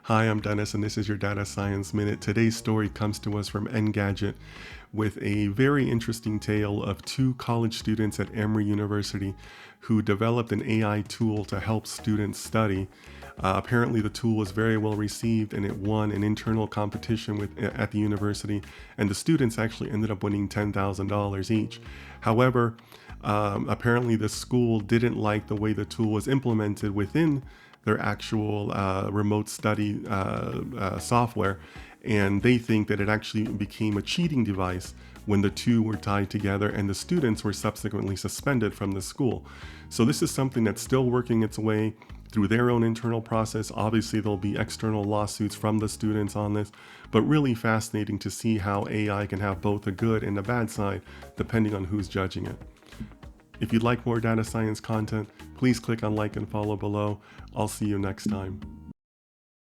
Hi, I'm Dennis, and this is your Data Science Minute. Today's story comes to us from Engadget with a very interesting tale of two college students at Emory University who developed an AI tool to help students study. Apparently, the tool was very well received and it won an internal competition at the university, and the students actually ended up winning $10,000 each. However, apparently the school didn't like the way the tool was implemented within their actual remote study software, and they think that it actually became a cheating device when the two were tied together, and the students were subsequently suspended from the school. So this is something that's still working its way through their own internal process. Obviously, there'll be external lawsuits from the students on this, but really fascinating to see how AI can have both a good and a bad side, depending on who's judging it. If you'd like more data science content, please click on like and follow below. I'll see you next time.